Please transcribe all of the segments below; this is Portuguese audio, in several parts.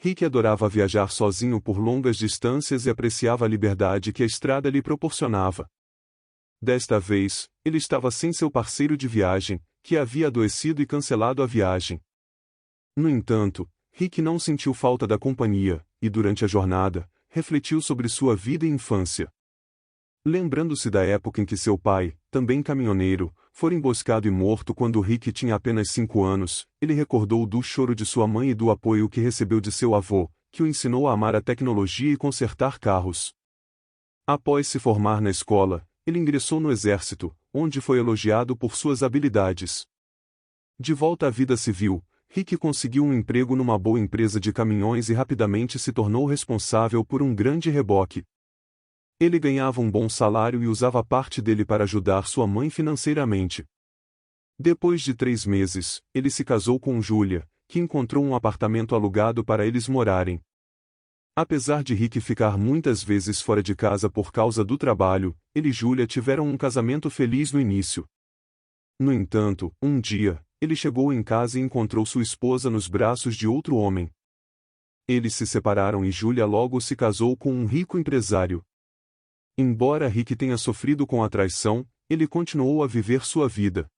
Rick adorava viajar sozinho por longas distâncias e apreciava a liberdade que a estrada lhe proporcionava. Desta vez, ele estava sem seu parceiro de viagem, que havia adoecido e cancelado a viagem. No entanto, Rick não sentiu falta da companhia, e durante a jornada, refletiu sobre sua vida e infância. Lembrando-se da época em que seu pai, também caminhoneiro, fora emboscado e morto quando Rick tinha apenas 5 anos, ele recordou do choro de sua mãe e do apoio que recebeu de seu avô, que o ensinou a amar a tecnologia e consertar carros. Após se formar na escola, ele ingressou no exército, onde foi elogiado por suas habilidades. De volta à vida civil, Rick conseguiu um emprego numa boa empresa de caminhões e rapidamente se tornou responsável por um grande reboque. Ele ganhava um bom salário e usava parte dele para ajudar sua mãe financeiramente. Depois de 3 meses, ele se casou com Julia, que encontrou um apartamento alugado para eles morarem. Apesar de Rick ficar muitas vezes fora de casa por causa do trabalho, ele e Julia tiveram um casamento feliz no início. No entanto, um dia, ele chegou em casa e encontrou sua esposa nos braços de outro homem. Eles se separaram e Julia logo se casou com um rico empresário. Embora Rick tenha sofrido com a traição, ele continuou a viver sua vida,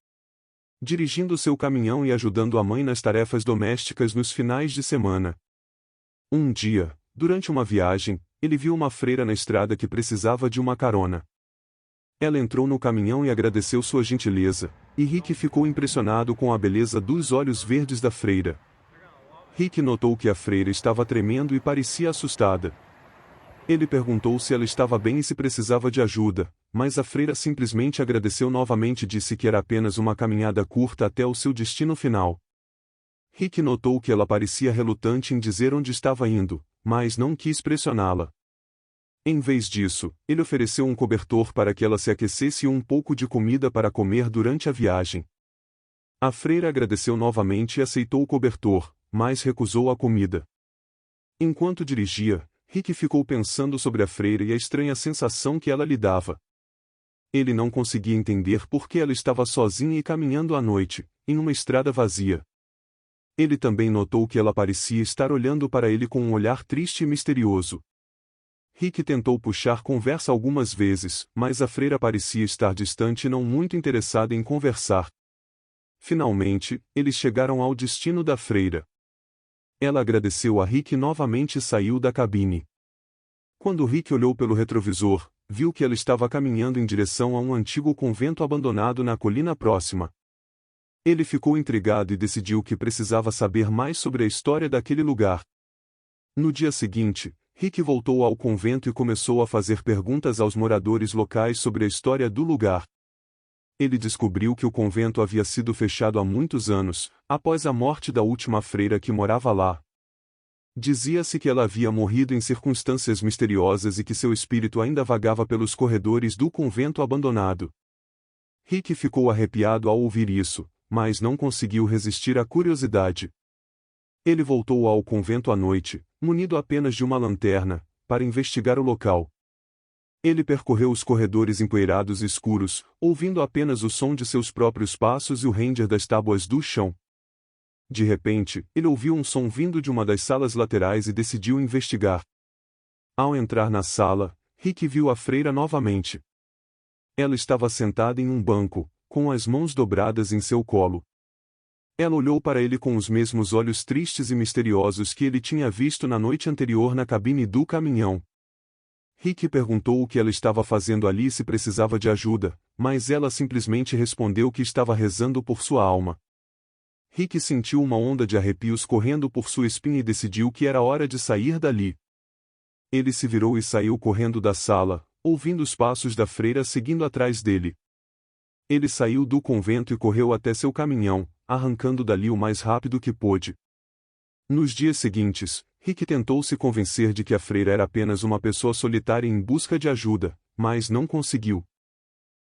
dirigindo seu caminhão e ajudando a mãe nas tarefas domésticas nos finais de semana. Um dia, durante uma viagem, ele viu uma freira na estrada que precisava de uma carona. Ela entrou no caminhão e agradeceu sua gentileza, e Rick ficou impressionado com a beleza dos olhos verdes da freira. Rick notou que a freira estava tremendo e parecia assustada. Ele perguntou se ela estava bem e se precisava de ajuda, mas a freira simplesmente agradeceu novamente e disse que era apenas uma caminhada curta até o seu destino final. Rick notou que ela parecia relutante em dizer onde estava indo, mas não quis pressioná-la. Em vez disso, ele ofereceu um cobertor para que ela se aquecesse e um pouco de comida para comer durante a viagem. A freira agradeceu novamente e aceitou o cobertor, mas recusou a comida. Enquanto dirigia, Rick ficou pensando sobre a freira e a estranha sensação que ela lhe dava. Ele não conseguia entender por que ela estava sozinha e caminhando à noite, em uma estrada vazia. Ele também notou que ela parecia estar olhando para ele com um olhar triste e misterioso. Rick tentou puxar conversa algumas vezes, mas a freira parecia estar distante e não muito interessada em conversar. Finalmente, eles chegaram ao destino da freira. Ela agradeceu a Rick novamente e saiu da cabine. Quando Rick olhou pelo retrovisor, viu que ela estava caminhando em direção a um antigo convento abandonado na colina próxima. Ele ficou intrigado e decidiu que precisava saber mais sobre a história daquele lugar. No dia seguinte, Rick voltou ao convento e começou a fazer perguntas aos moradores locais sobre a história do lugar. Ele descobriu que o convento havia sido fechado há muitos anos, após a morte da última freira que morava lá. Dizia-se que ela havia morrido em circunstâncias misteriosas e que seu espírito ainda vagava pelos corredores do convento abandonado. Rick ficou arrepiado ao ouvir isso, mas não conseguiu resistir à curiosidade. Ele voltou ao convento à noite, munido apenas de uma lanterna, para investigar o local. Ele percorreu os corredores empoeirados e escuros, ouvindo apenas o som de seus próprios passos e o render das tábuas do chão. De repente, ele ouviu um som vindo de uma das salas laterais e decidiu investigar. Ao entrar na sala, Rick viu a freira novamente. Ela estava sentada em um banco, com as mãos dobradas em seu colo. Ela olhou para ele com os mesmos olhos tristes e misteriosos que ele tinha visto na noite anterior na cabine do caminhão. Rick perguntou o que ela estava fazendo ali e se precisava de ajuda, mas ela simplesmente respondeu que estava rezando por sua alma. Rick sentiu uma onda de arrepios correndo por sua espinha e decidiu que era hora de sair dali. Ele se virou e saiu correndo da sala, ouvindo os passos da freira seguindo atrás dele. Ele saiu do convento e correu até seu caminhão, arrancando dali o mais rápido que pôde. Nos dias seguintes, Rick tentou se convencer de que a freira era apenas uma pessoa solitária em busca de ajuda, mas não conseguiu.